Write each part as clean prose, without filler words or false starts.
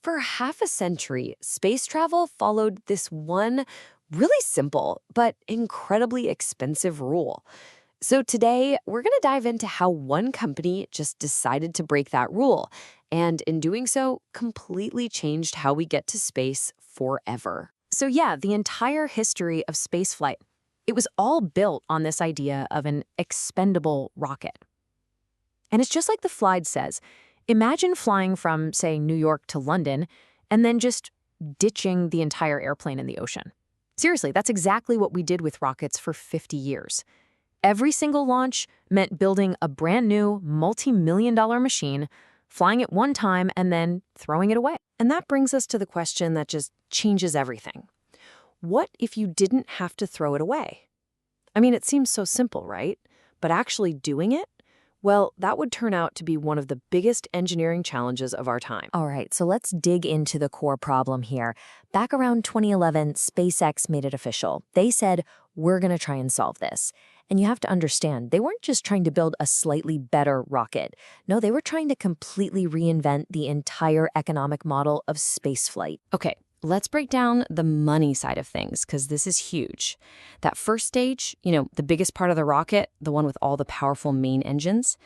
For half a century, space travel followed this one really simple but incredibly expensive rule. So today, we're going to dive into how one company just decided to break that rule, and in doing so, completely changed how we get to space forever. So yeah, the entire history of spaceflight, it was all built on this idea of an expendable rocket. And it's just like the slide says. Imagine flying from, say, New York to London, and then just ditching the entire airplane in the ocean. Seriously, that's exactly what we did with rockets for 50 years. Every single launch meant building a brand new, multi-million-dollar machine, flying it one time, and then throwing it away. And that brings us to the question that just changes everything. What if you didn't have to throw it away? I mean, it seems so simple, right? But actually doing it? Well, that would turn out to be one of the biggest engineering challenges of our time. All right, so let's dig into the core problem here. Back around 2011, SpaceX made it official. They said, we're going to try and solve this. And you have to understand, they weren't just trying to build a slightly better rocket. No, they were trying to completely reinvent the entire economic model of spaceflight. Okay, let's break down the money side of things, because this is huge. That first stage, the biggest part of the rocket, the one with all the powerful main engines,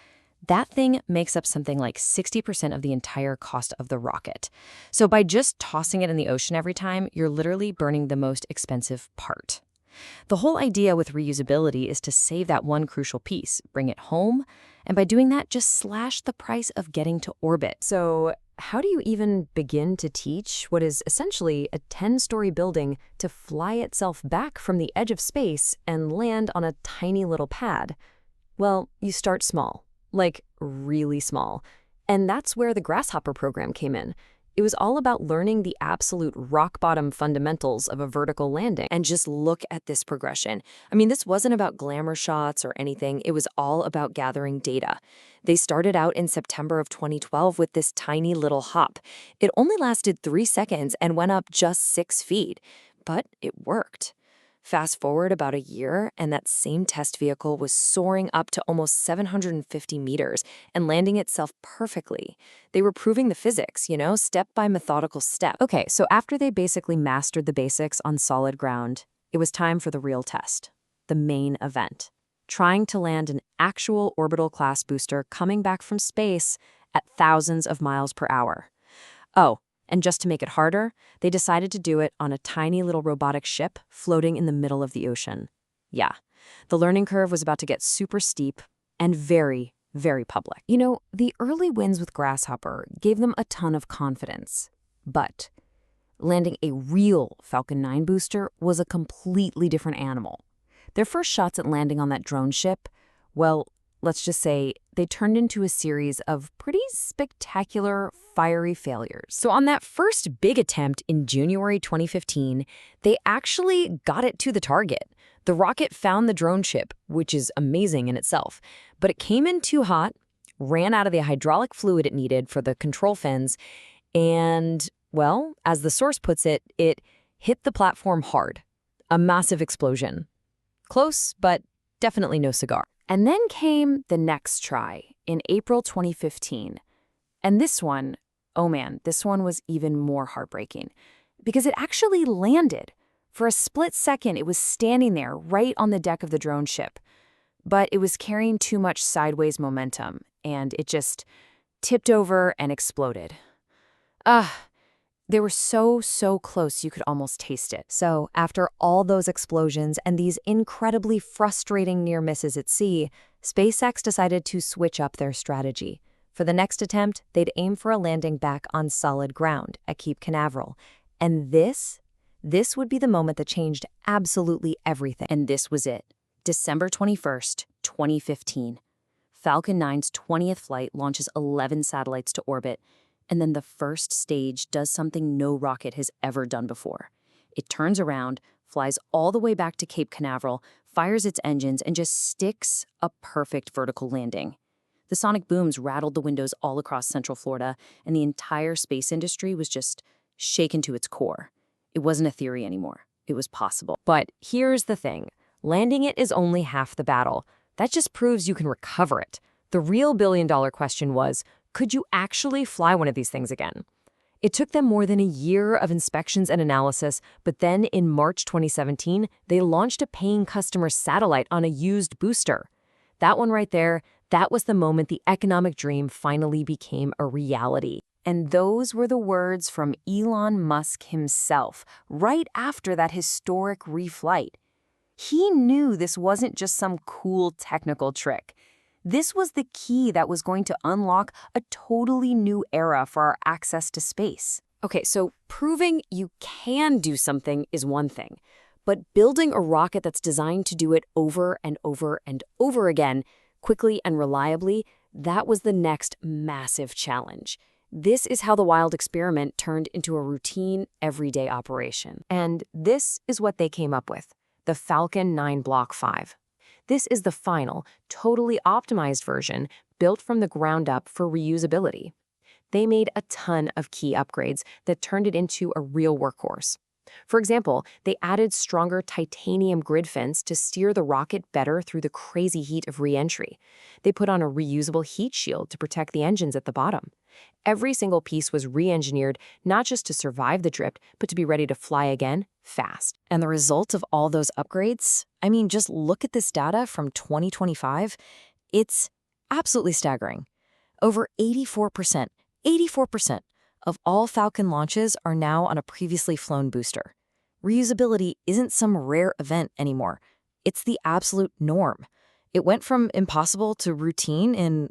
that thing makes up something like 60% of the entire cost of the rocket. So by just tossing it in the ocean every time, you're literally burning the most expensive part. The whole idea with reusability is to save that one crucial piece, bring it home, and by doing that, just slash the price of getting to orbit. So how do you even begin to teach what is essentially a 10-story building to fly itself back from the edge of space and land on a tiny little pad? Well, you start small, like really small. And that's where the Grasshopper program came in. It was all about learning the absolute rock-bottom fundamentals of a vertical landing. And just look at this progression. I mean, this wasn't about glamour shots or anything. It was all about gathering data. They started out in September of 2012 with this tiny little hop. It only lasted 3 seconds and went up just 6 feet. But it worked. Fast forward about a year, and that same test vehicle was soaring up to almost 750 meters and landing itself perfectly. They were proving the physics, step by methodical step. Okay, so after they basically mastered the basics on solid ground, it was time for the real test, the main event. Trying to land an actual orbital class booster coming back from space at thousands of miles per hour. Oh, and just to make it harder, they decided to do it on a tiny little robotic ship floating in the middle of the ocean. Yeah, the learning curve was about to get super steep and very, very public. The early wins with Grasshopper gave them a ton of confidence. But landing a real Falcon 9 booster was a completely different animal. Their first shots at landing on that drone ship, well, let's just say they turned into a series of pretty spectacular, fiery failures. So on that first big attempt in January 2015, they actually got it to the target. The rocket found the drone ship, which is amazing in itself, but it came in too hot, ran out of the hydraulic fluid it needed for the control fins, and, well, as the source puts it, it hit the platform hard. A massive explosion. Close, but definitely no cigar. And then came the next try in April 2015. And this one, oh man, this one was even more heartbreaking because it actually landed. For a split second, it was standing there right on the deck of the drone ship. But it was carrying too much sideways momentum, and it just tipped over and exploded. They were so close you could almost taste it. So after all those explosions and these incredibly frustrating near misses at sea, SpaceX decided to switch up their strategy. For the next attempt, they'd aim for a landing back on solid ground at Cape Canaveral. And this would be the moment that changed absolutely everything. And this was it. December 21st, 2015. Falcon 9's 20th flight launches 11 satellites to orbit. And then the first stage does something no rocket has ever done before. It turns around, flies all the way back to Cape Canaveral, fires its engines, and just sticks a perfect vertical landing. The sonic booms rattled the windows all across Central Florida, and the entire space industry was just shaken to its core. It wasn't a theory anymore. It was possible. But here's the thing. Landing it is only half the battle. That just proves you can recover it. The real billion-dollar question was, could you actually fly one of these things again? It took them more than a year of inspections and analysis, but then in March 2017, they launched a paying customer satellite on a used booster. That one right there, that was the moment the economic dream finally became a reality. And those were the words from Elon Musk himself, right after that historic reflight. He knew this wasn't just some cool technical trick. This was the key that was going to unlock a totally new era for our access to space. Okay, so proving you can do something is one thing, but building a rocket that's designed to do it over and over and over again, quickly and reliably, that was the next massive challenge. This is how the wild experiment turned into a routine, everyday operation. And this is what they came up with, the Falcon 9 Block 5. This is the final, totally optimized version built from the ground up for reusability. They made a ton of key upgrades that turned it into a real workhorse. For example, they added stronger titanium grid fins to steer the rocket better through the crazy heat of re-entry. They put on a reusable heat shield to protect the engines at the bottom. Every single piece was re-engineered not just to survive the drift, but to be ready to fly again fast. And the result of all those upgrades? I mean, just look at this data from 2025. It's absolutely staggering. Over 84% of all Falcon launches are now on a previously flown booster. Reusability isn't some rare event anymore. It's the absolute norm. It went from impossible to routine in,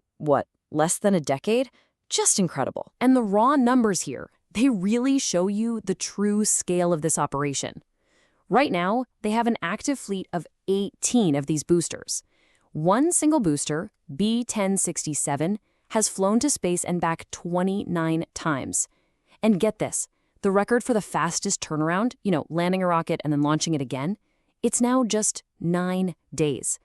less than a decade? Just incredible. And the raw numbers here, they really show you the true scale of this operation. Right now, they have an active fleet of 18 of these boosters. One single booster, B-1067, has flown to space and back 29 times. And get this, the record for the fastest turnaround, landing a rocket and then launching it again, it's now just 9 days.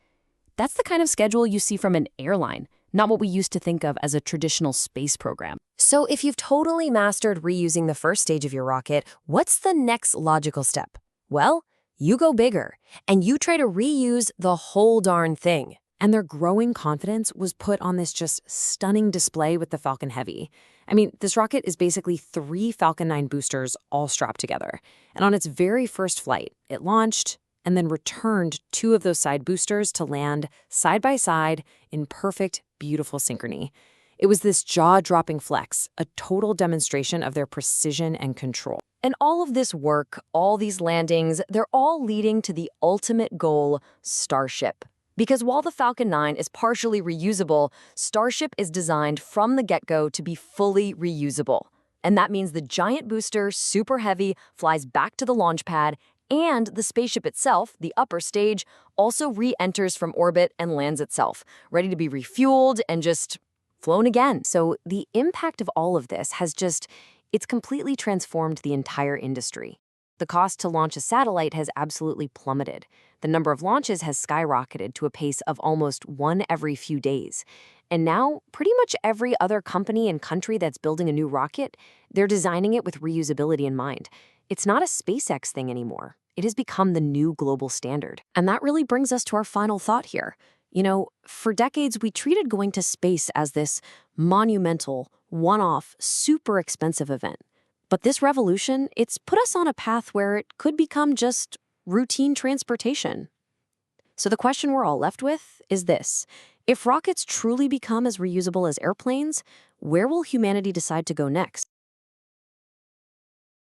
That's the kind of schedule you see from an airline, not what we used to think of as a traditional space program. So if you've totally mastered reusing the first stage of your rocket, what's the next logical step? Well, you go bigger, and you try to reuse the whole darn thing. And their growing confidence was put on this just stunning display with the Falcon Heavy. I mean, this rocket is basically 3 Falcon 9 boosters all strapped together. And on its very first flight, it launched and then returned 2 of those side boosters to land side by side in perfect, beautiful synchrony. It was this jaw-dropping flex, a total demonstration of their precision and control. And all of this work, all these landings, they're all leading to the ultimate goal, Starship. Because while the Falcon 9 is partially reusable, Starship is designed from the get-go to be fully reusable. And that means the giant booster, super heavy, flies back to the launch pad, and the spaceship itself, the upper stage, also re-enters from orbit and lands itself, ready to be refueled and just flown again. So the impact of all of this it's completely transformed the entire industry. The cost to launch a satellite has absolutely plummeted. The number of launches has skyrocketed to a pace of almost 1 every few days. And now, pretty much every other company and country that's building a new rocket, they're designing it with reusability in mind. It's not a SpaceX thing anymore. It has become the new global standard. And that really brings us to our final thought here. For decades, we treated going to space as this monumental, one-off, super expensive event. But this revolution, it's put us on a path where it could become just routine transportation. So the question we're all left with is this. If rockets truly become as reusable as airplanes, where will humanity decide to go next?